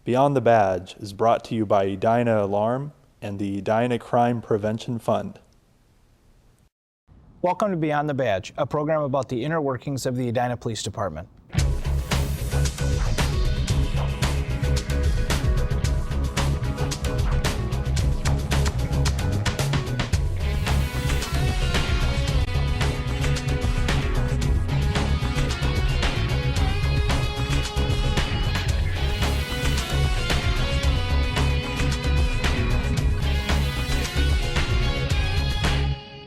Beyond the Badge is brought to you by Edina Alarm and the Edina Crime Prevention Fund. Welcome to Beyond the Badge, a program about the inner workings of the Edina Police Department.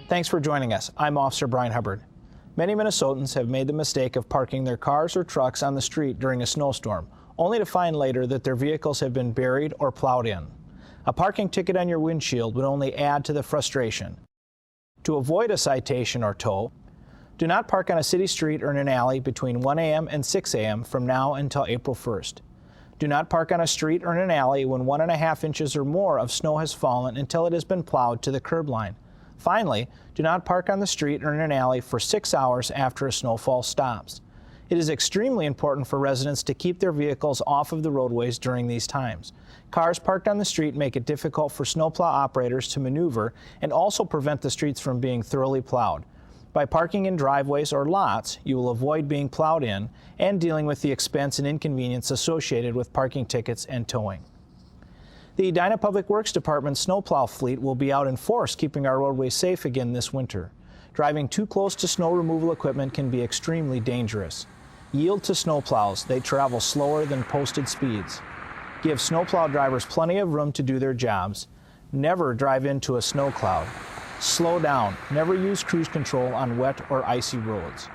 Thanks for joining us. I'm Officer Brian Hubbard. Many Minnesotans have made the mistake of parking their cars or trucks on the street during a snowstorm, only to find later that their vehicles have been buried or plowed in. A parking ticket on your windshield would only add to the frustration. To avoid a citation or tow, do not park on a city street or in an alley between 1 a.m. and 6 a.m. from now until April 1st. Do not park on a street or in an alley when 1.5 inches or more of snow has fallen until it has been plowed to the curb line. Finally, do not park on the street or in an alley for 6 hours after a snowfall stops. It is extremely important for residents to keep their vehicles off of the roadways during these times. Cars parked on the street make it difficult for snowplow operators to maneuver and also prevent the streets from being thoroughly plowed. By parking in driveways or lots, you will avoid being plowed in and dealing with the expense and inconvenience associated with parking tickets and towing. The Edina Public Works Department's snowplow fleet will be out in force keeping our roadways safe again this winter. Driving too close to snow removal equipment can be extremely dangerous. Yield to snowplows. They travel slower than posted speeds. Give snowplow drivers plenty of room to do their jobs. Never drive into a snow cloud. Slow down. Never use cruise control on wet or icy roads.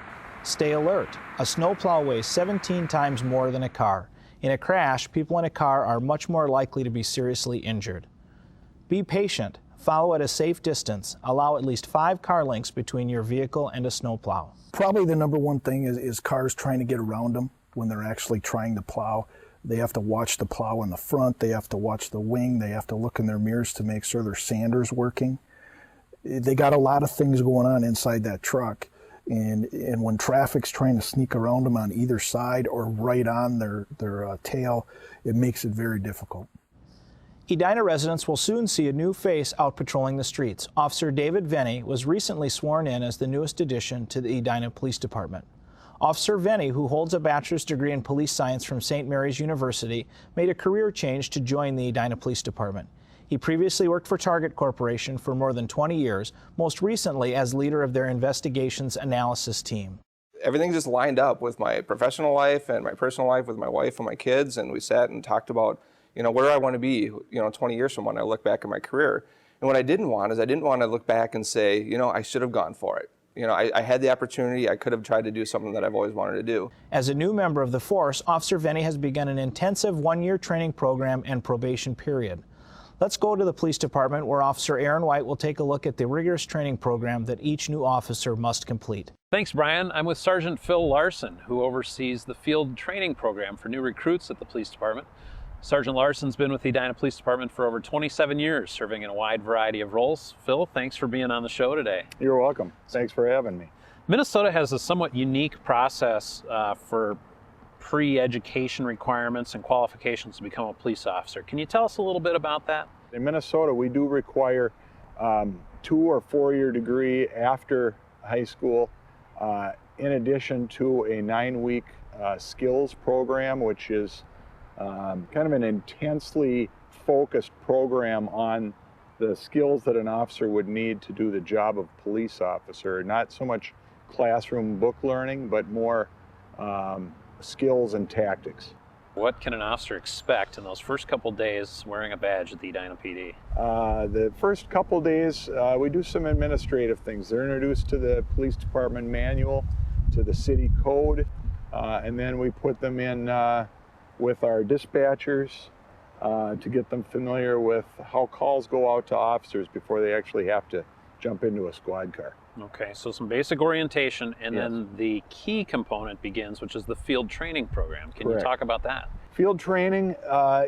Stay alert. A snowplow weighs 17 times more than a car. In a crash, people in a car are much more likely to be seriously injured. Be patient. Follow at a safe distance. Allow at least 5 car lengths between your vehicle and a snowplow. Probably the number one thing is cars trying to get around them when they're actually trying to plow. They have to watch the plow in the front. They have to watch the wing. They have to look in their mirrors to make sure their sander's working. They got a lot of things going on inside that truck. And when traffic's trying to sneak around them on either side or right on their tail, it makes it very difficult. Edina residents will soon see a new face out patrolling the streets. Officer David Venny was recently sworn in as the newest addition to the Edina Police Department. Officer Venny, who holds a bachelor's degree in police science from St. Mary's University, made a career change to join the Edina Police Department. He previously worked for Target Corporation for more than 20 years, most recently as leader of their investigations analysis team. Everything just lined up with my professional life and my personal life with my wife and my kids, and we sat and talked about, where do I want to be, 20 years from when I look back at my career. And what I didn't want to look back and say, I should have gone for it. I had the opportunity. I could have tried to do something that I've always wanted to do. As a new member of the force, Officer Venny has begun an intensive 1-year training program and probation period. Let's go to the police department where Officer Aaron White will take a look at the rigorous training program that each new officer must complete. Thanks, Brian. I'm with Sergeant Phil Larson, who oversees the field training program for new recruits at the police department. Sergeant Larson's been with the Edina Police Department for over 27 years, serving in a wide variety of roles. Phil, thanks for being on the show today. You're welcome. Thanks for having me. Minnesota has a somewhat unique process for pre-education requirements and qualifications to become a police officer. Can you tell us a little bit about that? In Minnesota, we do require 2 or 4-year degree after high school, in addition to a 9-week skills program, which is kind of an intensely focused program on the skills that an officer would need to do the job of police officer. Not so much classroom book learning, but more skills and tactics. What can an officer expect in those first couple days wearing a badge at the Edina PD? The first couple days, we do some administrative things. They're introduced to the police department manual, to the city code, and then we put them in with our dispatchers to get them familiar with how calls go out to officers before they actually have to jump into a squad car. Okay, so some basic orientation, and Yes. then the key component begins, which is the field training program. Can Correct. you talk about that? Field training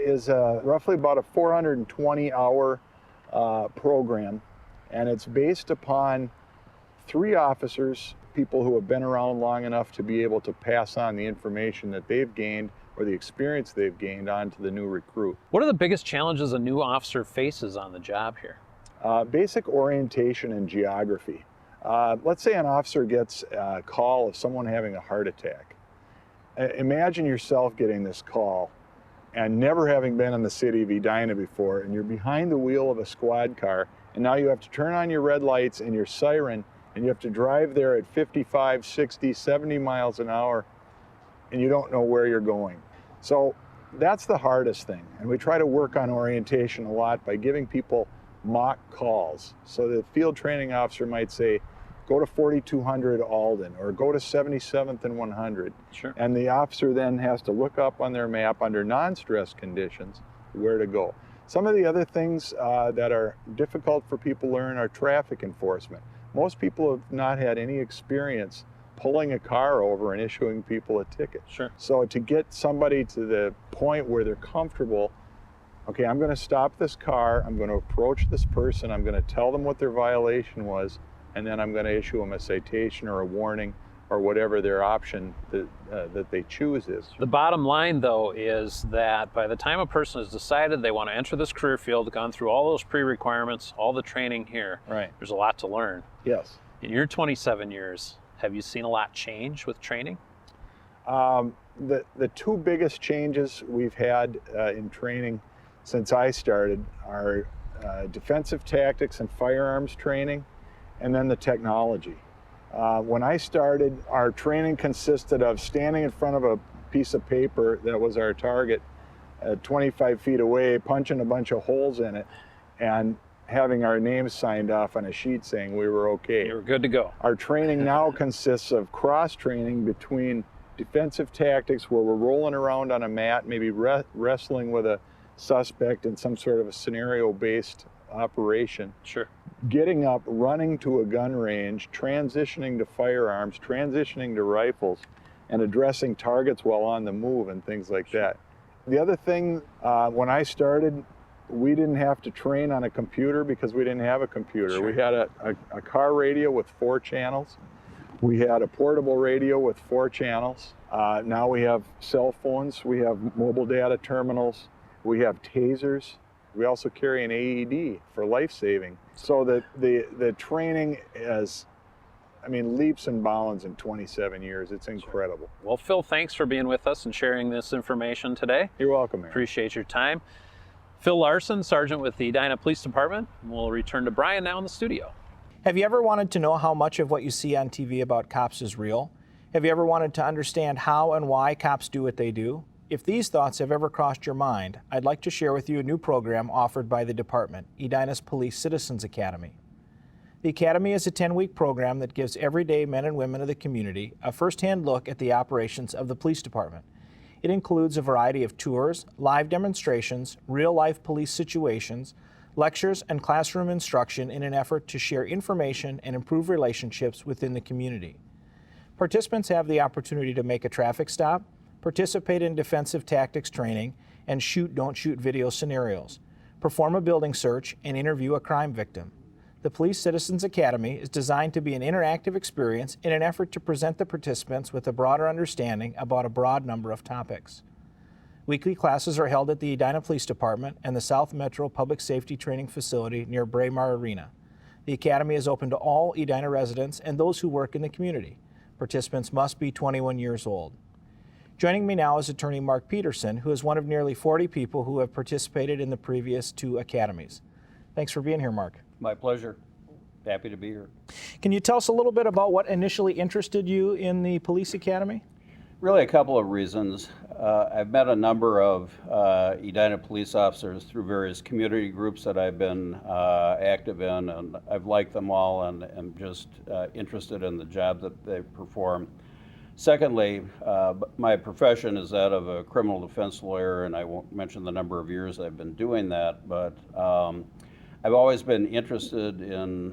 is roughly about a 420-hour program, and it's based upon 3 officers, people who have been around long enough to be able to pass on the information that they've gained or the experience they've gained onto the new recruit. What are the biggest challenges a new officer faces on the job here? Basic orientation and geography. Let's say an officer gets a call of someone having a heart attack. Imagine yourself getting this call and never having been in the city of Edina before, and you're behind the wheel of a squad car, and now you have to turn on your red lights and your siren, and you have to drive there at 55, 60, 70 miles an hour, and you don't know where you're going. So that's the hardest thing, and we try to work on orientation a lot by giving people mock calls. So the field training officer might say, go to 4200 Alden, or go to 77th and 100. Sure. And the officer then has to look up on their map under non-stress conditions where to go. Some of the other things that are difficult for people to learn are traffic enforcement. Most people have not had any experience pulling a car over and issuing people a ticket. Sure. So to get somebody to the point where they're comfortable, okay, I'm going to stop this car, I'm going to approach this person, I'm going to tell them what their violation was, and then I'm going to issue them a citation or a warning or whatever their option that they choose is. The bottom line, though, is that by the time a person has decided they want to enter this career field, gone through all those pre-requirements, all the training here, Right. there's a lot to learn. Yes. In your 27 years, have you seen a lot change with training? The two biggest changes we've had in training since I started are defensive tactics and firearms training, and then the technology. When I started, our training consisted of standing in front of a piece of paper that was our target 25 feet away, punching a bunch of holes in it, and having our names signed off on a sheet saying we were okay. You were good to go. Our training now consists of cross-training between defensive tactics, where we're rolling around on a mat, maybe wrestling with a suspect in some sort of a scenario-based operation. Sure. Getting up, running to a gun range, transitioning to firearms, transitioning to rifles, and addressing targets while on the move and things like that. The other thing, when I started, we didn't have to train on a computer because we didn't have a computer. Sure. We had a car radio with 4 channels. We had a portable radio with 4 channels. Now we have cell phones, we have mobile data terminals, we have tasers. We also carry an AED for life-saving. So the training is, leaps and bounds in 27 years. It's incredible. Well, Phil, thanks for being with us and sharing this information today. You're welcome, Aaron. Appreciate your time. Phil Larson, Sergeant with the Edina Police Department. We'll return to Brian now in the studio. Have you ever wanted to know how much of what you see on TV about cops is real? Have you ever wanted to understand how and why cops do what they do? If these thoughts have ever crossed your mind, I'd like to share with you a new program offered by the department, Edina's Police Citizens Academy. The Academy is a 10-week program that gives everyday men and women of the community a first-hand look at the operations of the police department. It includes a variety of tours, live demonstrations, real-life police situations, lectures, and classroom instruction in an effort to share information and improve relationships within the community. Participants have the opportunity to make a traffic stop, participate in defensive tactics training, and shoot, don't shoot video scenarios, perform a building search, and interview a crime victim. The Police Citizens Academy is designed to be an interactive experience in an effort to present the participants with a broader understanding about a broad number of topics. Weekly classes are held at the Edina Police Department and the South Metro Public Safety Training Facility near Braemar Arena. The Academy is open to all Edina residents and those who work in the community. Participants must be 21 years old. Joining me now is attorney Mark Peterson, who is one of nearly 40 people who have participated in the previous 2 academies. Thanks for being here, Mark. My pleasure. Happy to be here. Can you tell us a little bit about what initially interested you in the Police Academy? Really a couple of reasons. I've met a number of Edina police officers through various community groups that I've been active in, and I've liked them all and am just interested in the job that they perform. Secondly, my profession is that of a criminal defense lawyer, and I won't mention the number of years I've been doing that, but I've always been interested in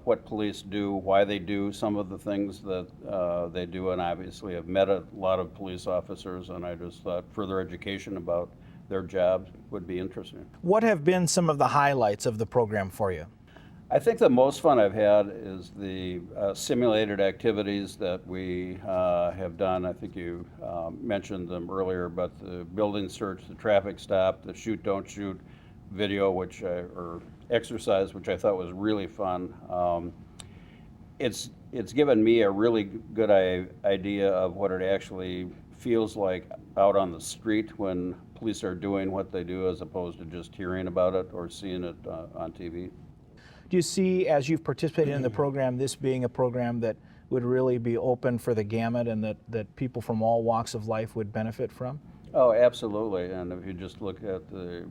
what police do, why they do some of the things that they do, and obviously I've met a lot of police officers, and I just thought further education about their jobs would be interesting. What have been some of the highlights of the program for you? I think the most fun I've had is the simulated activities that we have done. I think you mentioned them earlier, but the building search, the traffic stop, the shoot, don't shoot video, or exercise, which I thought was really fun. It's given me a really good idea of what it actually feels like out on the street when police are doing what they do, as opposed to just hearing about it or seeing it on TV. Do you see, as you've participated in the program, this being a program that would really be open for the gamut and that people from all walks of life would benefit from? Oh, absolutely. And if you just look at the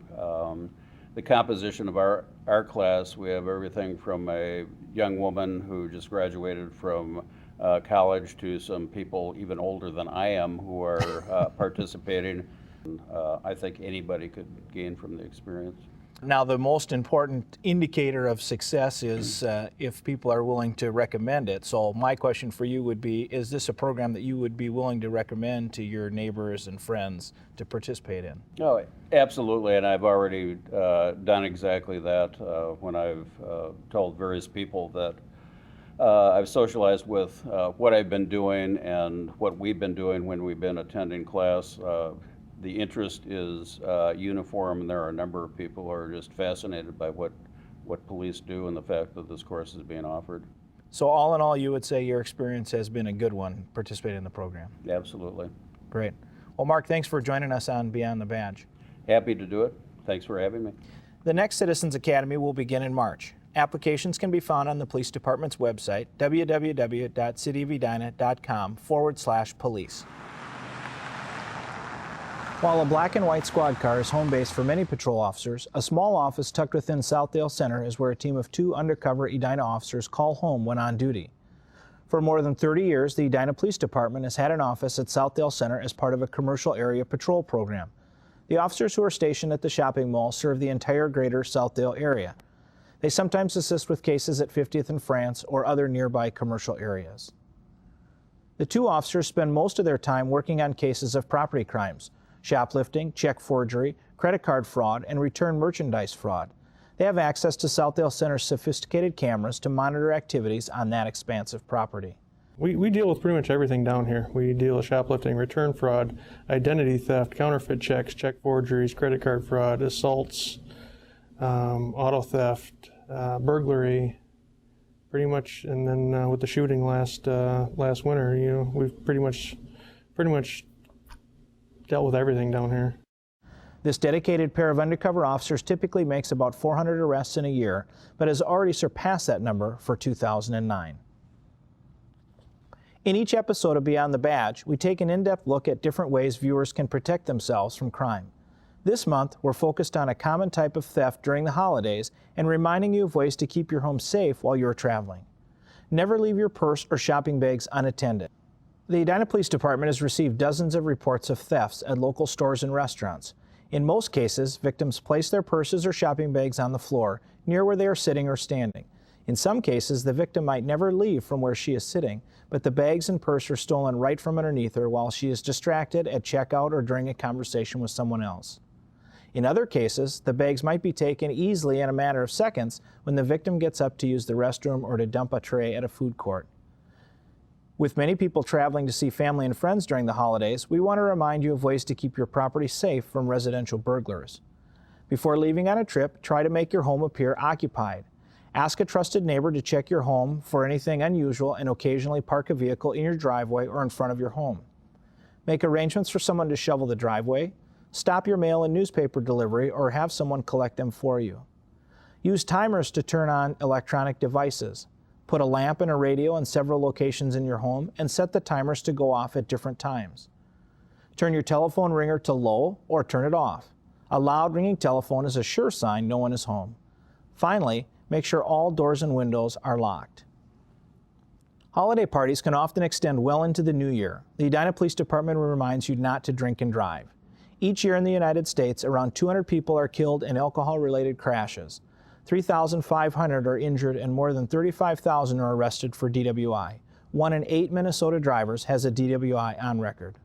composition of our class, we have everything from a young woman who just graduated from college to some people even older than I am who are participating. I think anybody could gain from the experience. Now, the most important indicator of success is if people are willing to recommend it. So my question for you would be, is this a program that you would be willing to recommend to your neighbors and friends to participate in? Oh, absolutely, and I've already done exactly that when I've told various people that I've socialized with what I've been doing and what we've been doing when we've been attending class. The interest is uniform, and there are a number of people who are just fascinated by what police do and the fact that this course is being offered. So all in all, you would say your experience has been a good one participating in the program? Absolutely. Great. Well, Mark, thanks for joining us on Beyond the Badge. Happy to do it. Thanks for having me. The next Citizens Academy will begin in March. Applications can be found on the police department's website, www.cityofedina.com/police. While a black and white squad car is home base for many patrol officers, a small office tucked within Southdale Center is where a team of 2 undercover Edina officers call home when on duty. For more than 30 years, the Edina Police Department has had an office at Southdale Center as part of a commercial area patrol program. The officers who are stationed at the shopping mall serve the entire greater Southdale area. They sometimes assist with cases at 50th and France or other nearby commercial areas. The 2 officers spend most of their time working on cases of property crimes, shoplifting, check forgery, credit card fraud, and return merchandise fraud. They have access to Southdale Center's sophisticated cameras to monitor activities on that expansive property. We deal with pretty much everything down here. We deal with shoplifting, return fraud, identity theft, counterfeit checks, check forgeries, credit card fraud, assaults, auto theft, burglary, pretty much. And then with the shooting last winter, we've pretty much dealt with everything down here. This dedicated pair of undercover officers typically makes about 400 arrests in a year, but has already surpassed that number for 2009. In each episode of Beyond the Badge, we take an in-depth look at different ways viewers can protect themselves from crime. This month, we're focused on a common type of theft during the holidays and reminding you of ways to keep your home safe while you're traveling. Never leave your purse or shopping bags unattended. The Edina Police Department has received dozens of reports of thefts at local stores and restaurants. In most cases, victims place their purses or shopping bags on the floor, near where they are sitting or standing. In some cases, the victim might never leave from where she is sitting, but the bags and purse are stolen right from underneath her while she is distracted at checkout or during a conversation with someone else. In other cases, the bags might be taken easily in a matter of seconds when the victim gets up to use the restroom or to dump a tray at a food court. With many people traveling to see family and friends during the holidays, we want to remind you of ways to keep your property safe from residential burglars. Before leaving on a trip, try to make your home appear occupied. Ask a trusted neighbor to check your home for anything unusual and occasionally park a vehicle in your driveway or in front of your home. Make arrangements for someone to shovel the driveway. Stop your mail and newspaper delivery or have someone collect them for you. Use timers to turn on electronic devices. Put a lamp and a radio in several locations in your home and set the timers to go off at different times. Turn your telephone ringer to low or turn it off. A loud ringing telephone is a sure sign no one is home. Finally, make sure all doors and windows are locked. Holiday parties can often extend well into the new year. The Edina Police Department reminds you not to drink and drive. Each year in the United States, around 200 people are killed in alcohol-related crashes. 3,500 are injured and more than 35,000 are arrested for DWI. 1 in 8 Minnesota drivers has a DWI on record.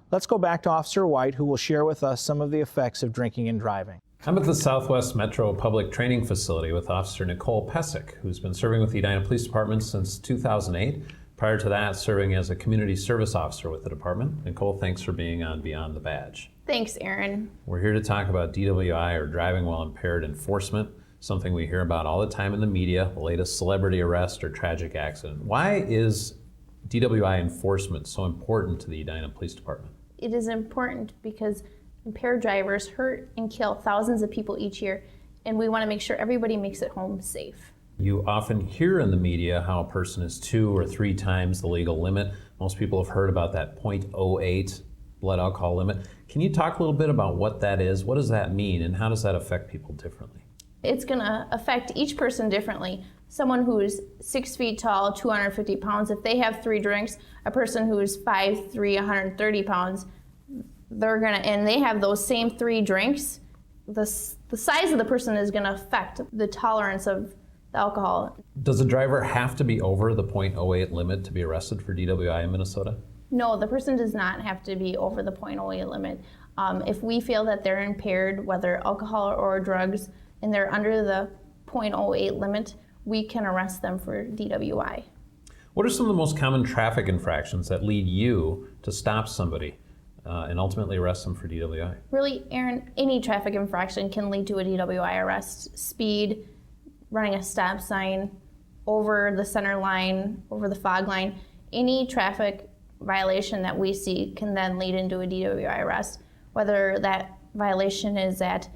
Let's go back to Officer White, who will share with us some of the effects of drinking and driving. I'm at the Southwest Metro Public Training Facility with Officer Nicole Pesic, who's been serving with the Edina Police Department since 2008. Prior to that, serving as a community service officer with the department. Nicole, thanks for being on Beyond the Badge. Thanks, Aaron. We're here to talk about DWI, or driving while impaired enforcement, something we hear about all the time in the media, the latest celebrity arrest or tragic accident. Why is DWI enforcement so important to the Edina Police Department? It is important because impaired drivers hurt and kill thousands of people each year, and we want to make sure everybody makes it home safe. You often hear in the media how a person is 2 or 3 times the legal limit. Most people have heard about that 0.08 blood alcohol limit. Can you talk a little bit about what that is? What does that mean, and how does that affect people differently? It's going to affect each person differently. Someone who is 6 feet tall, 250 pounds, if they have 3 drinks, a person who is 5'3", 130 pounds, and they have those same 3 drinks, the size of the person is going to affect the tolerance of the alcohol. Does a driver have to be over the 0.08 limit to be arrested for DWI in Minnesota? No, the person does not have to be over the 0.08 limit. If we feel that they're impaired, whether alcohol or drugs, and they're under the 0.08 limit, we can arrest them for DWI. What are some of the most common traffic infractions that lead you to stop somebody and ultimately arrest them for DWI? Really, Aaron, any traffic infraction can lead to a DWI arrest. Speed, running a stop sign, over the center line, over the fog line, any traffic violation that we see can then lead into a DWI arrest, whether that violation is at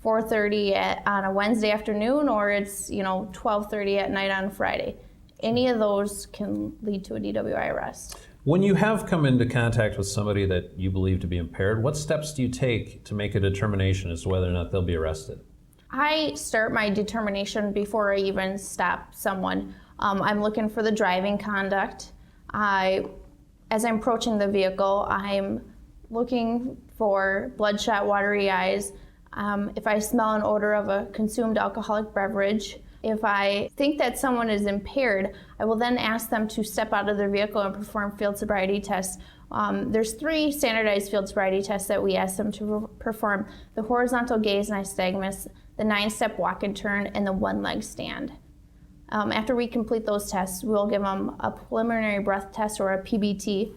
4:30 on a Wednesday afternoon or it's 12:30 at night on Friday. Any of those can lead to a DWI arrest. When you have come into contact with somebody that you believe to be impaired, what steps do you take to make a determination as to whether or not they'll be arrested? I start my determination before I even stop someone. I'm looking for the driving conduct. As I'm approaching the vehicle, I'm looking for bloodshot, watery eyes. If I smell an odor of a consumed alcoholic beverage, if I think that someone is impaired, I will then ask them to step out of their vehicle and perform field sobriety tests. There's 3 standardized field sobriety tests that we ask them to perform: the horizontal gaze nystagmus, the 9-step walk and turn, and the 1-leg stand. After we complete those tests, we'll give them a preliminary breath test, or a PBT.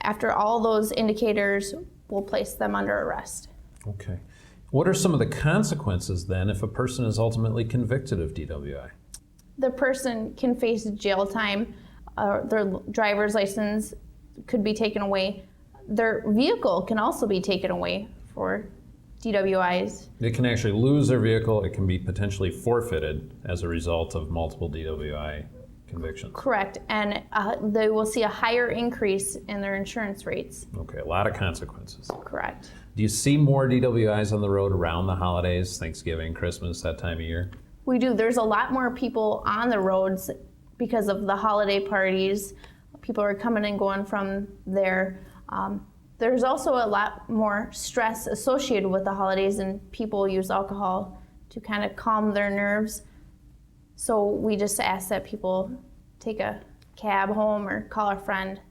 After all those indicators, we'll place them under arrest. Okay. What are some of the consequences then if a person is ultimately convicted of DWI? The person can face jail time. Their driver's license could be taken away. Their vehicle can also be taken away for DWIs. They can actually lose their vehicle. It can be potentially forfeited as a result of multiple DWI convictions. Correct, and they will see a higher increase in their insurance rates. Okay, a lot of consequences. Correct. Do you see more DWIs on the road around the holidays, Thanksgiving, Christmas, that time of year? We do. There's a lot more people on the roads because of the holiday parties. People are coming and going from there. There's also a lot more stress associated with the holidays, and people use alcohol to kind of calm their nerves. So we just ask that people take a cab home or call a friend.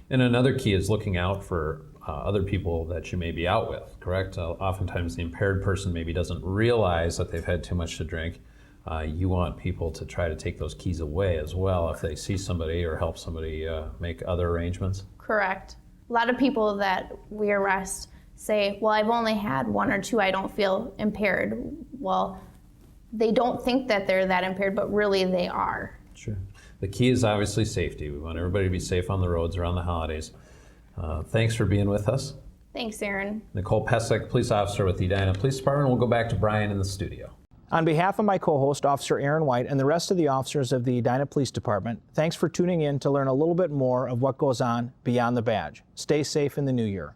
And another key is looking out for other people that you may be out with, correct? Oftentimes the impaired person maybe doesn't realize that they've had too much to drink. You want people to try to take those keys away as well if they see somebody or help somebody make other arrangements. Correct. A lot of people that we arrest say, well, I've only had 1 or 2, I don't feel impaired. Well, they don't think that they're that impaired, but really they are. Sure. The key is obviously safety. We want everybody to be safe on the roads around the holidays. Thanks for being with us. Thanks, Aaron. Nicole Pesic, police officer with the Edina Police Department. We'll go back to Brian in the studio. On behalf of my co-host, Officer Aaron White, and the rest of the officers of the Edina Police Department, thanks for tuning in to learn a little bit more of what goes on beyond the badge. Stay safe in the new year.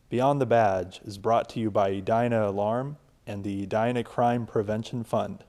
Beyond the Badge is brought to you by Edina Alarm and the Edina Crime Prevention Fund.